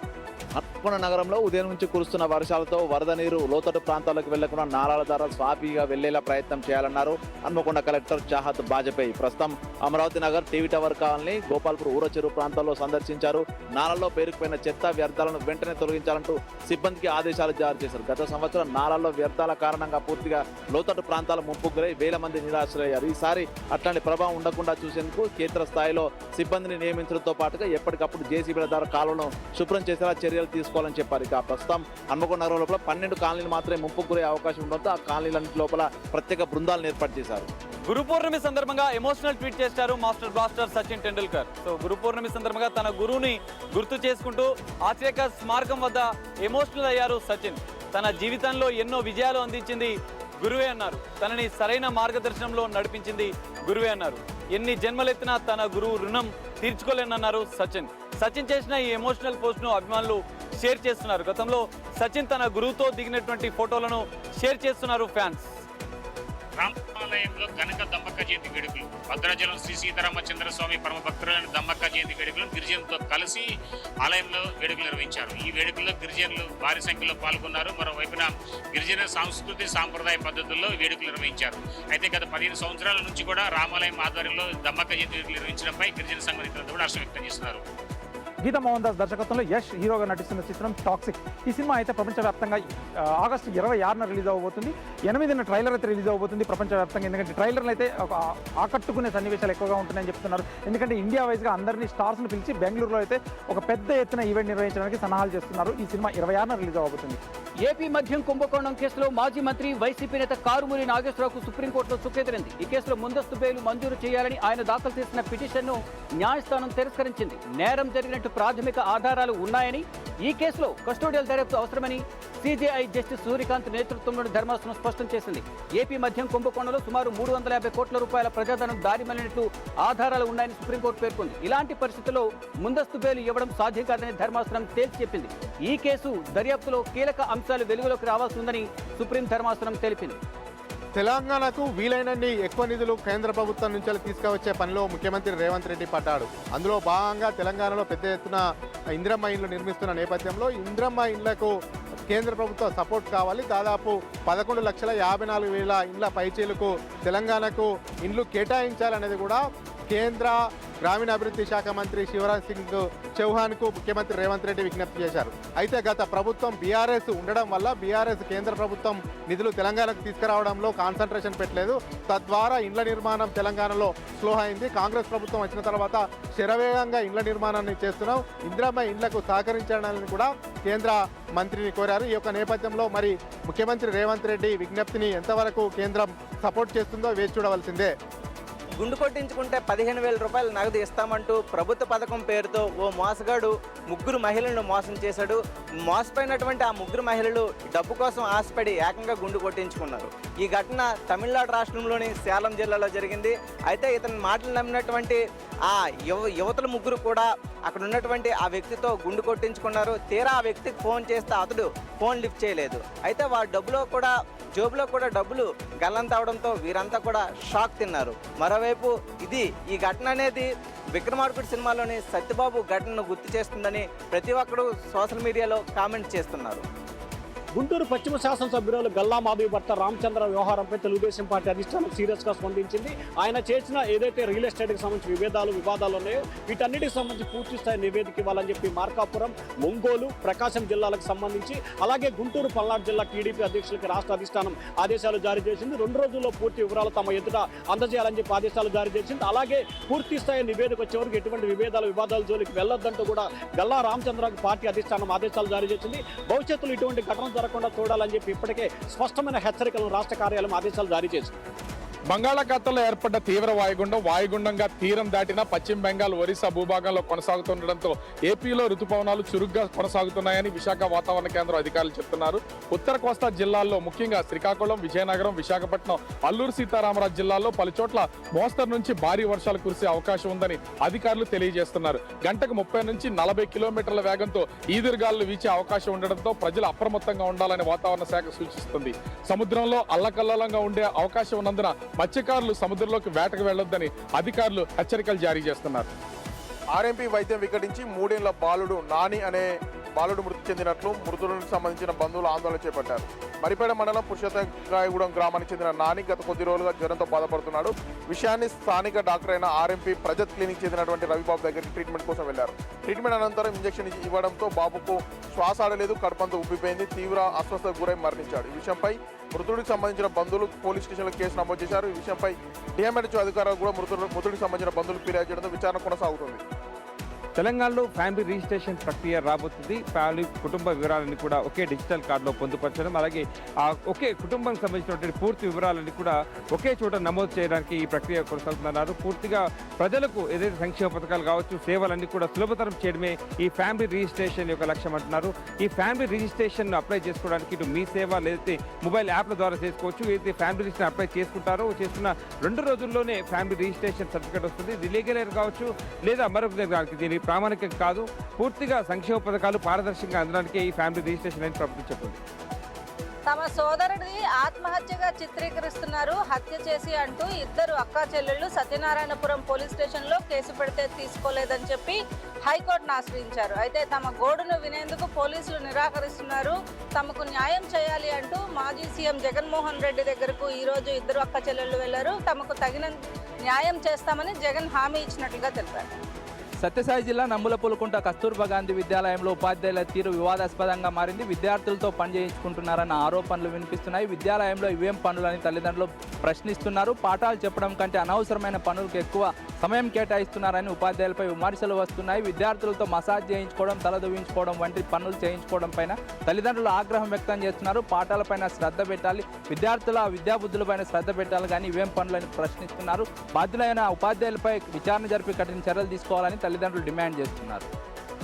హన్మకొండ నగరంలో ఉదయం నుంచి కురుస్తున్న వర్షాలతో వరద నీరు లోతట్టు ప్రాంతాలకు వెళ్లకుండా నాలాల ద్వారా స్వాభీగా వెళ్లేలా ప్రయత్నం చేయాలన్నారు హన్మకొండ కలెక్టర్ చాహత్ బాజపేయి. ప్రస్తుతం Amaravati Nagar, TV tower colony, Gopalpur ఊర చెరువు ప్రాంతాల్లో సందర్శించారు. నాలలో పేరుకుపోయిన చెత్త వ్యర్థాలను వెంటనే తొలగించాలంటూ సిబ్బందికి ఆదేశాలు జారీ చేశారు. గత సంవత్సరం నాలలో వ్యర్థాల కారణంగా పూర్తిగా లోతట్టు ప్రాంతాల ముంపుకు గురై వేల మంది నిరాశ్రయ్యారు. ఈసారి అట్లాంటి ప్రభావం ఉండకుండా చూసేందుకు క్షేత్ర స్థాయిలో సిబ్బందిని నియమించడంతో పాటుగా ఎప్పటికప్పుడు JCBల ద్వారా కాలువను శుభ్రం చేసేలా చర్యలు తీసుకోవాలని చెప్పారు. ఇక ప్రస్తుతం హన్మకొండ నగరం లోపల 12 కాలనీలు మాత్రమే ముంపుకు గురే అవకాశం ఉండడంతో ఆ కాలనీలన్నింటి లోపల ప్రత్యేక బృందాలను ఏర్పాటు చేశారు. గురు పౌర్ణమి సందర్భంగా ఎమోషనల్ ట్వీట్ చేశారు master blaster Sachin Tendulkar. So Guru Purnima సందర్భంగా తన గురువుని గుర్తు చేసుకుంటూ ఆశ్రయక స్మారకం వద్ద ఎమోషనల్ అయ్యారు సచిన్. తన జీవితంలో ఎన్నో విజయాలు అందించింది గురువే అన్నారు. తనని సరైన మార్గదర్శనంలో నడిపించింది గురువే అన్నారు. ఎన్ని జన్మలెత్తినా తన గురువు రుణం తీర్చుకోలేనన్నారు సచిన్. సచిన్ చేసిన ఈ ఎమోషనల్ పోస్ట్ను అభిమానులు షేర్ చేస్తున్నారు. గతంలో సచిన్ తన గురువుతో దిగినటువంటి ఫోటోలను షేర్ చేస్తున్నారు ఫ్యాన్స్. రామాలయంలో కనక దమ్మక్క జయంతి వేడుకలు, భద్రాచలం శ్రీ సీతారామచంద్ర స్వామి పరమ భక్తులైన దమ్మక్క జయంతి వేడుకలను గిరిజనులతో కలిసి ఆలయంలో వేడుకలు నిర్వహించారు. ఈ వేడుకల్లో గిరిజనులు భారీ సంఖ్యలో పాల్గొన్నారు. మరోవైపున గిరిజన సంస్కృతి సాంప్రదాయ పద్ధతుల్లో వేడుకలు నిర్వహించారు. అయితే గత 15 సంవత్సరాల నుంచి కూడా రామాలయం ఆధ్వర్యంలో దమ్మక్క జయంతి వేడుకలు నిర్వహించడంపై గిరిజన సంఘ నేతలంతా కూడా హర్షం వ్యక్తం చేస్తున్నారు. గీతా మోహన్ దాస్ దర్శకత్వంలో యష్ హీరోగా నటిస్తున్న చిత్రం టాక్సిక్. ఈ సినిమా అయితే ప్రపంచవ్యాప్తంగా ఆగస్టు 26న రిలీజ్ అవ్వబోతుంది. 8న ట్రైలర్ అయితే రిలీజ్ అవ్వబోతుంది ప్రపంచవ్యాప్తంగా. ఎందుకంటే ట్రైలర్లు అయితే ఆకట్టుకునే సన్నివేశాలు ఎక్కువగా ఉంటున్నాయని చెప్తున్నారు. ఎందుకంటే ఇండియా వైజ్గా అందరినీ స్టార్స్ని పిలిచి బెంగళూరులో అయితే ఒక పెద్ద ఎత్తున ఈవెంట్ నిర్వహించడానికి సన్నాహాలు చేస్తున్నారు. ఈ సినిమా 26న రిలీజ్ అవ్వబోతుంది. ఏపీ మద్యం కుంభకోణం కేసులో మాజీ మంత్రి వైసీపీ నేత కారుమూరి నాగేశ్వరరావుకు సుప్రీంకోర్టులో చుక్కెదిరింది. ఈ కేసులో ముందస్తు బెయిల్ మంజూరు చేయాలని ఆయన దాఖలు చేసిన పిటిషన్ను న్యాయస్థానం తిరస్కరించింది. నేరం జరిగినట్టు ప్రాథమిక ఆధారాలు ఉన్నాయని, ఈ కేసులో కస్టోడియల్ దర్యాప్తు అవసరమని CJI జస్టిస్ సూర్యకాంత్ నేతృత్వంలోని ధర్మాసనం స్పష్టం చేసింది. ఏపీ మద్యం కుంభకోణంలో సుమారు 350 కోట్ల రూపాయల ప్రజాధనం దారిమళ్లినట్లు ఆధారాలు ఉన్నాయని సుప్రీంకోర్టు పేర్కొంది. ఇలాంటి పరిస్థితుల్లో ముందస్తు బెయిల్ ఇవ్వడం సాధ్యం కాదని ధర్మాసనం తేల్చి చెప్పింది. ఈ కేసు దర్యాప్తులో కీలక అంశాలు వెలుగులోకి రావాల్సి ఉందని సుప్రీం ధర్మాసనం తెలిపింది. తెలంగాణకు వీలైనన్ని ఎక్కువ నిధులు కేంద్ర ప్రభుత్వం నుంచి తీసుకువచ్చే పనిలో ముఖ్యమంత్రి రేవంత్ రెడ్డి పడ్డాడు. అందులో భాగంగా తెలంగాణలో పెద్ద ఎత్తున ఇందిరమ్మ ఇండ్లు నిర్మిస్తున్న నేపథ్యంలో ఇందిరమ్మ ఇండ్లకు కేంద్ర ప్రభుత్వం సపోర్ట్ కావాలి. దాదాపు 11,54,000 ఇండ్ల పైచీలకు తెలంగాణకు ఇండ్లు కేటాయించాలనేది కూడా కేంద్ర గ్రామీణాభివృద్ధి శాఖ మంత్రి శివరాజ్ సింగ్ చౌహాన్కు ముఖ్యమంత్రి రేవంత్ రెడ్డి విజ్ఞప్తి చేశారు. అయితే గత ప్రభుత్వం బీఆర్ఎస్ ఉండడం వల్ల బీఆర్ఎస్ కేంద్ర ప్రభుత్వం నిధులు తెలంగాణకు తీసుకురావడంలో కాన్సన్ట్రేషన్ పెట్టలేదు. తద్వారా ఇండ్ల నిర్మాణం తెలంగాణలో స్లో అయింది. కాంగ్రెస్ ప్రభుత్వం వచ్చిన తర్వాత శరవేగంగా ఇండ్ల నిర్మాణాన్ని చేస్తున్నాం, ఇందిరమ్మ ఇండ్లకు సహకరించాలని కూడా కేంద్ర మంత్రిని కోరారు. ఈ యొక్క నేపథ్యంలో మరి ముఖ్యమంత్రి రేవంత్ రెడ్డి విజ్ఞప్తిని ఎంతవరకు కేంద్రం సపోర్ట్ చేస్తుందో వేచి చూడవలసిందే. గుండు కొట్టించుకుంటే 15,000 రూపాయలు నగదు ఇస్తామంటూ ప్రభుత్వ పథకం పేరుతో ఓ మోసగాడు 3 మహిళలను మోసం చేశాడు. మోసపోయినటువంటి ఆ 3 మహిళలు డబ్బు కోసం ఆశపడి ఏకంగా గుండు కొట్టించుకున్నారు. ఈ ఘటన తమిళనాడు రాష్ట్రంలోని సేలం జిల్లాలో జరిగింది. అయితే ఇతని మాటలు నమ్మినటువంటి ఆ యువతలు 3 కూడా అక్కడ ఉన్నటువంటి ఆ వ్యక్తితో గుండు కొట్టించుకున్నారు. తీరా ఆ వ్యక్తికి ఫోన్ చేస్తే అతడు ఫోన్ లిఫ్ట్ చేయలేదు. అయితే వారి డబ్బులో కూడా జోబులో కూడా డబ్బులు గల్లంతవడంతో వీరంతా కూడా షాక్ తిన్నారు. మరోవైపు ఈ ఘటన అనేది విక్రమార్కుడు సినిమాలోని సత్యబాబు ఘటనను గుర్తు చేస్తుందని ప్రతి ఒక్కరూ సోషల్ మీడియాలో కామెంట్ చేస్తున్నారు. గుంటూరు పశ్చిమ శాసనసభ్యురాలు గల్లా మాధవి భర్త రామచంద్ర వ్యవహారంపై తెలుగుదేశం పార్టీ అధిష్టానం సీరియస్గా స్పందించింది. ఆయన చేసిన ఏదైతే రియల్ ఎస్టేట్కి సంబంధించి వివాదాలు ఉన్నాయో వీటన్నిటికి సంబంధించి పూర్తి స్థాయి నివేదిక ఇవ్వాలని చెప్పి మార్కాపురం, ఒంగోలు, ప్రకాశం జిల్లాలకు సంబంధించి అలాగే గుంటూరు, పల్నాడు జిల్లా టీడీపీ అధ్యక్షులకి రాష్ట్ర అధిష్టానం ఆదేశాలు జారీ చేసింది. 2 రోజుల్లో పూర్తి వివరాలు తమ ఎదుట అందజేయాలని చెప్పి ఆదేశాలు జారీ చేసింది. అలాగే పూర్తి స్థాయి నివేదిక వచ్చే వరకు ఎటువంటి వివాదాల జోలికి వెళ్లొద్దంటూ కూడా గల్లా రామచంద్రకి పార్టీ అధిష్టానం ఆదేశాలు జారీ చేసింది. భవిష్యత్తులో ఇటువంటి ఘటన జరగకుండా చూడాలని చెప్పి ఇప్పటికే స్పష్టమైన హెచ్చరికలను రాష్ట్ర కార్యాలయం ఆదేశాలు జారీ చేసింది. బంగాళాఖాతంలో ఏర్పడ్డ తీవ్ర వాయుగుండంగా తీరం దాటిన పశ్చిమ బెంగాల్, ఒరిస్సా భూభాగంలో కొనసాగుతుండటంతో ఏపీలో రుతుపవనాలు చురుగ్గా కొనసాగుతున్నాయని విశాఖ వాతావరణ కేంద్రం అధికారులు చెప్తున్నారు. ఉత్తర కోస్తా జిల్లాల్లో ముఖ్యంగా శ్రీకాకుళం, విజయనగరం, విశాఖపట్నం, అల్లూరు సీతారామరాజు జిల్లాల్లో పలుచోట్ల మోస్తరు నుంచి భారీ వర్షాలు కురిసే అవకాశం ఉందని అధికారులు తెలియజేస్తున్నారు. గంటకు 30 నుంచి 40 కిలోమీటర్ల వేగంతో ఈదురుగాలులు వీచే అవకాశం ఉండడంతో ప్రజలు అప్రమత్తంగా ఉండాలని వాతావరణ శాఖ సూచిస్తుంది. సముద్రంలో అల్లకల్లోలంగా ఉండే అవకాశం ఉన్నందున మత్స్యకారులు సముద్రంలోకి వేటకు వెళ్లొద్దని అధికారులు హెచ్చరికలు జారీ చేస్తున్నారు. ఆర్ఎంపీ వైద్యం వికటించి 3 ఏళ్ల బాలుడు నాని అనే బాలుడు మృతి చెందినట్లు మృతులకు సంబంధించిన బంధువులు ఆందోళన చేపట్టారు. మరిపేడ మండలం పురుషోత్తరాయగూడెం గ్రామానికి చెందిన నాని గత కొద్ది రోజులుగా జ్వరంతో బాధపడుతున్నాడు. విషయాన్ని స్థానిక డాక్టర్ అయిన ఆర్ఎంపీ ప్రజత్ క్లినిక్ చెందినటువంటి రవిబాబు దగ్గరికి ట్రీట్మెంట్ కోసం వెళ్లారు. ట్రీట్మెంట్ అనంతరం ఇంజెక్షన్ ఇవ్వడంతో బాబుకు శ్వాస ఆడలేదు, కడుపంతా ఉబ్బిపోయింది, తీవ్ర అస్వస్థతకు గురై మరణించాడు. ఈ విషయంపై మృతుడికి సంబంధించిన బంధువులు పోలీస్ స్టేషన్లో కేసు నమోదు చేశారు. ఈ విషయంపై డిఎంహెచ్ఓ అధికారులు కూడా మృతుడికి సంబంధించిన బంధువులు ఫిర్యాదు చేయడంతో విచారణ కొనసాగుతుంది. తెలంగాణలో ఫ్యామిలీ రిజిస్ట్రేషన్ ప్రక్రియ రాబోతుంది. ఫ్యామిలీ కుటుంబ వివరాలన్నీ కూడా ఒకే డిజిటల్ కార్డులో పొందుపరచడం, అలాగే ఒకే కుటుంబానికి సంబంధించినటువంటి పూర్తి వివరాలన్నీ కూడా ఒకే చోట నమోదు చేయడానికి ఈ ప్రక్రియ కొనసాగుతున్నారు. పూర్తిగా ప్రజలకు ఏదైతే సంక్షేమ పథకాలు కావచ్చు, సేవలన్నీ కూడా సులభతరం చేయడమే ఈ ఫ్యామిలీ రిజిస్ట్రేషన్ యొక్క లక్ష్యం అంటున్నారు. ఈ ఫ్యామిలీ రిజిస్ట్రేషన్ అప్లై చేసుకోవడానికి ఇటు మీ సేవ లేదంటే మొబైల్ యాప్ల ద్వారా చేసుకోవచ్చు. ఏదైతే ఫ్యామిలీ రిజిస్ట్రేషన్ అప్లై చేసుకుంటారో చేసుకున్న 2 రోజుల్లోనే ఫ్యామిలీ రిజిస్ట్రేషన్ సర్టిఫికేట్ వస్తుంది. ఇది లీగల్ కావచ్చు లేదా మరొక దీని ప్రామాణికం కాదు. పూర్తిగా సంక్షేమ పథకాలు పారదర్శకంగా అందడానికి ఈ ఫ్యామిలీ రిజిస్ట్రేషన్ అని ప్రభుత్వం చెప్పింది. తమ సోదరుడిని ఆత్మహత్యగా చిత్రీకరిస్తున్నారు, హత్య చేసి అంటూ 2 అక్కా చెల్లెళ్ళు సత్యనారాయణపురం పోలీస్ స్టేషన్లో కేసు పెడితే తీసుకోలేదని చెప్పి హైకోర్టును ఆశ్రయించారు. అయితే తమ గోడును వినేందుకు పోలీసులు నిరాకరిస్తున్నారు. తమకు న్యాయం చేయాలి అంటూ మాజీ సీఎం జగన్మోహన్ రెడ్డి దగ్గరకు ఈరోజు 2 అక్కా చెల్లెళ్ళు వెళ్లారు. తమకు తగిన న్యాయం చేస్తామని జగన్ హామీ ఇచ్చినట్లుగా తెలిపారు. సత్యసాయి జిల్లా నమ్ములపూలకుంట కస్తూర్బా గాంధీ విద్యాలయంలో ఉపాధ్యాయుల తీరు వివాదాస్పదంగా మారింది. విద్యార్థులతో పని చేయించుకుంటున్నారన్న ఆరోపణలు వినిపిస్తున్నాయి. విద్యాలయంలో ఇవేం పనులని తల్లిదండ్రులు ప్రశ్నిస్తున్నారు. పాఠాలు చెప్పడం కంటే అనవసరమైన పనులకు ఎక్కువ సమయం కేటాయిస్తున్నారని ఉపాధ్యాయులపై విమర్శలు వస్తున్నాయి. విద్యార్థులతో మసాజ్ చేయించుకోవడం, తలదువ్వించుకోవడం వంటి పనులు చేయించుకోవడం పైన తల్లిదండ్రులు ఆగ్రహం వ్యక్తం చేస్తున్నారు. పాఠాలపైన శ్రద్ధ పెట్టాలి, విద్యార్థుల విద్యాబుద్ధులపైన శ్రద్ధ పెట్టాలి కానీ ఇవేం పనులని ప్రశ్నిస్తున్నారు. బాధ్యులైన ఉపాధ్యాయులపై విచారణ జరిపి కఠిన చర్యలు తీసుకోవాలని తల్లిదండ్రులు డిమాండ్ చేస్తున్నారు.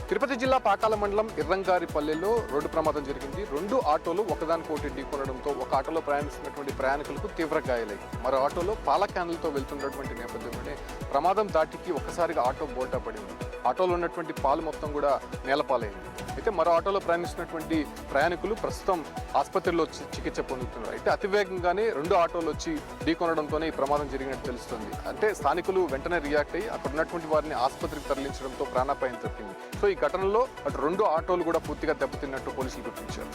తిరుపతి జిల్లా పాకాల మండలం ఇర్రంగారిపల్లెలో రోడ్డు ప్రమాదం జరిగింది. 2 ఆటోలు ఒకదానికొకటి ఢీకొనడంతో ఒక ఆటోలో ప్రయాణిస్తున్నటువంటి ప్రయాణికులకు తీవ్ర గాయాలయ్యాయి. మరో ఆటోలో పాల క్యాన్లతో వెళ్తున్నటువంటి నేపథ్యంలోనే ప్రమాదం దాటికి ఒక్కసారిగా ఆటో బోల్టా పడింది. ఆటోలో ఉన్నటువంటి పాలు మొత్తం కూడా నేలపాలైంది. అయితే మరో ఆటోలో ప్రయాణిస్తున్నటువంటి ప్రయాణికులు ప్రస్తుతం ఆసుపత్రిలో చికిత్స పొందుతున్నారు. అయితే అతివేగంగానే 2 ఆటోలు వచ్చి ఢీకొనడంతోనే ఈ ప్రమాదం జరిగినట్టు తెలుస్తుంది. అంటే స్థానికులు వెంటనే రియాక్ట్ అయ్యి అక్కడ ఉన్నటువంటి వారిని ఆసుపత్రికి తరలించడంతో ప్రాణాపాయం తప్పింది. సో ఈ ఘటనలో అటు 2 ఆటోలు కూడా పూర్తిగా దెబ్బతిన్నట్టు పోలీసులు గుర్తించారు.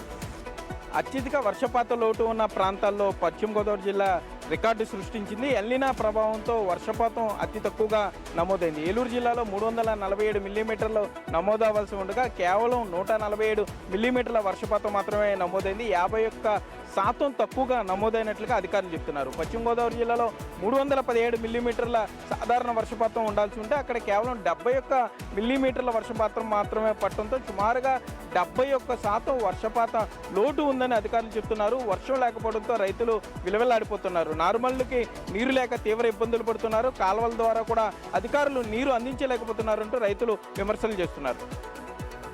అత్యధిక వర్షపాత లోటు ఉన్న ప్రాంతాల్లో పశ్చిమ గోదావరి జిల్లా రికార్డు సృష్టించింది. ఎల్నినా ప్రభావంతో వర్షపాతం అతి తక్కువగా నమోదైంది. ఏలూరు జిల్లాలో 347 మిల్లీమీటర్లు నమోదవలసి ఉండగా కేవలం 147 మిల్లీమీటర్ల వర్షపాతం మాత్రమే నమోదైంది. 51% తక్కువగా నమోదైనట్లుగా అధికారులు చెప్తున్నారు. పశ్చిమ గోదావరి జిల్లాలో 317 మిల్లీమీటర్ల సాధారణ వర్షపాతం ఉండాల్సి ఉంటే అక్కడ కేవలం 71 మిల్లీమీటర్ల వర్షపాతం మాత్రమే పట్టడంతో సుమారుగా 71% వర్షపాత లోటు ఉందని అధికారులు చెప్తున్నారు. వర్షం లేకపోవడంతో రైతులు విలవిల్లాడిపోతున్నారు. నారుమళ్ళకి నీరు లేక తీవ్ర ఇబ్బందులు పడుతున్నారు. కాలువల ద్వారా కూడా అధికారులు నీరు అందించలేకపోతున్నారంటూ రైతులు విమర్శలు చేస్తున్నారు.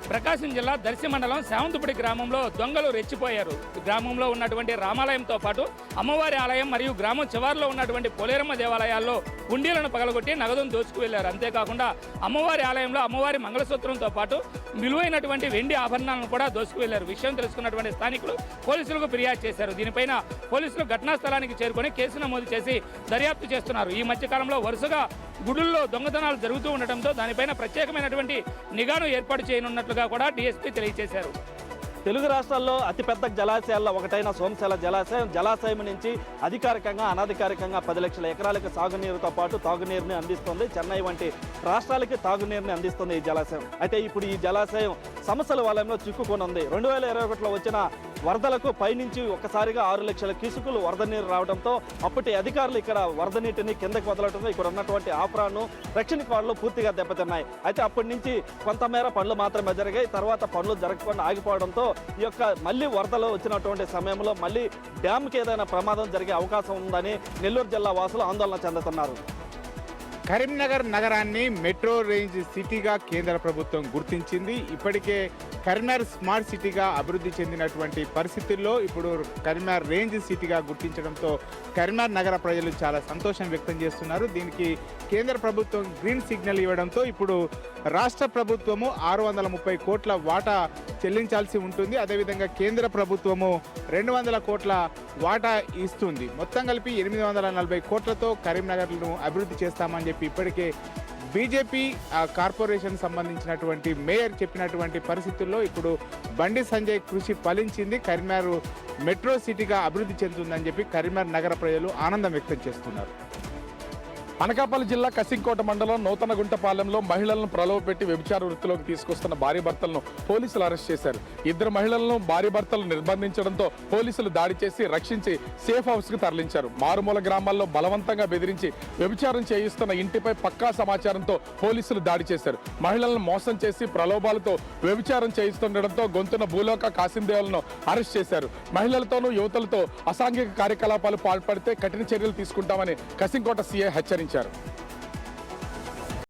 ప్రకాశం జిల్లా దర్శి మండలం శావంతుపడి గ్రామంలో దొంగలు రెచ్చిపోయారు. గ్రామంలో ఉన్నటువంటి రామాలయంతో పాటు అమ్మవారి ఆలయం మరియు గ్రామం చివరిలో ఉన్నటువంటి పోలేరమ్మ దేవాలయాల్లో హుండీలను పగలగొట్టి నగదును దోచుకు వెళ్లారు. అంతేకాకుండా అమ్మవారి ఆలయంలో అమ్మవారి మంగళసూత్రంతో పాటు విలువైనటువంటి వెండి ఆభరణాలను కూడా దోసుకు వెళ్లారు. విషయం తెలుసుకున్నటువంటి స్థానికులు పోలీసులకు ఫిర్యాదు చేశారు. దీనిపైన పోలీసులు ఘటనా స్థలానికి చేరుకొని కేసు నమోదు చేసి దర్యాప్తు చేస్తున్నారు. ఈ మధ్య కాలంలో వరుసగా గుడుల్లో దొంగతనాలు జరుగుతూ ఉండటంతో దానిపైన ప్రత్యేకమైనటువంటి నిఘాను ఏర్పాటు చేయనున్నట్లుగా కూడా డీఎస్పీ తెలియజేశారు. తెలుగు రాష్ట్రాల్లో అతిపెద్ద జలాశయాల్లో ఒకటైన సోమశిల జలాశయం నుంచి అధికారికంగా అనధికారికంగా 10 లక్షల ఎకరాలకు సాగునీరుతో పాటు తాగునీరుని అందిస్తుంది. చెన్నై వంటి రాష్ట్రాలకి తాగునీరుని అందిస్తుంది ఈ జలాశయం. అయితే ఇప్పుడు ఈ జలాశయం సమస్యల వలయంలో చిక్కుకొని ఉంది. 2021లో వచ్చిన వరదలకు పైనుంచి ఒక్కసారిగా 6 లక్షల క్యూసెక్కులు వరద నీరు రావడంతో అప్పటి అధికారులు ఇక్కడ వరద నీటిని కిందకి వదలడంతో ఇక్కడ ఉన్నటువంటి ఆఫ్రాను రక్షణ కార్డులు పూర్తిగా దెబ్బతిన్నాయి. అయితే అప్పటి నుంచి కొంతమేర పనులు మాత్రమే జరిగాయి. తర్వాత పనులు జరగకుండా ఆగిపోవడంతో ఈ యొక్క మళ్ళీ వరదలు వచ్చినటువంటి సమయంలో మళ్ళీ డ్యామ్కి ఏదైనా ప్రమాదం జరిగే అవకాశం ఉందని నెల్లూరు జిల్లా వాసులు ఆందోళన చెందుతున్నారు. కరీంనగర్ నగరాన్ని మెట్రో రేంజ్ సిటీగా కేంద్ర ప్రభుత్వం గుర్తించింది. ఇప్పటికే కరీంనగర్ స్మార్ట్ సిటీగా అభివృద్ధి చెందినటువంటి పరిస్థితుల్లో ఇప్పుడు కరీంనగర్ రేంజ్ సిటీగా గుర్తించడంతో కరీంనగర్ నగర ప్రజలు చాలా సంతోషం వ్యక్తం చేస్తున్నారు. దీనికి కేంద్ర ప్రభుత్వం గ్రీన్ సిగ్నల్ ఇవ్వడంతో ఇప్పుడు రాష్ట్ర ప్రభుత్వము 630 కోట్ల వాటా చెల్లించాల్సి ఉంటుంది. అదేవిధంగా కేంద్ర ప్రభుత్వము 200 కోట్ల వాటా ఇస్తుంది. మొత్తం కలిపి 840 కోట్లతో కరీంనగర్ను అభివృద్ధి చేస్తామని చెప్పి ఇప్పటికే బీజేపీ కార్పొరేషన్ సంబంధించినటువంటి మేయర్ చెప్పినటువంటి పరిస్థితుల్లో ఇప్పుడు బండి సంజయ్ కృషి ఫలించింది. కరీంనగర్ మెట్రో సిటీగా అభివృద్ధి చెందుతుందని చెప్పి కరీంనగర్ నగర ప్రజలు ఆనందం వ్యక్తం చేస్తున్నారు. అనకాపల్లి జిల్లా కసింకోట మండలం నూతనగుంటపాలెంలో మహిళలను ప్రలోభపెట్టి వ్యభిచార వృత్తిలోకి తీసుకొస్తున్న భార్య భర్తలను పోలీసులు అరెస్ట్ చేశారు. 2 మహిళలను భార్య భర్తలు నిర్బంధించడంతో పోలీసులు దాడి చేసి రక్షించి సేఫ్ హౌస్ కు తరలించారు. మారుమూల గ్రామాల్లో బలవంతంగా బెదిరించి వ్యభిచారం చేయిస్తున్న ఇంటిపై పక్కా సమాచారంతో పోలీసులు దాడి చేశారు. మహిళలను మోసం చేసి ప్రలోభాలతో వ్యభిచారం చేయిస్తుండటంతో గొంతున భూలోక కాసిందేవులను అరెస్ట్ చేశారు. మహిళలతోనూ యువతలతో అసాంఘిక కార్యకలాపాలు పాల్పడితే కఠిన చర్యలు తీసుకుంటామని కసింకోట సీఐ హెచ్చరించారు.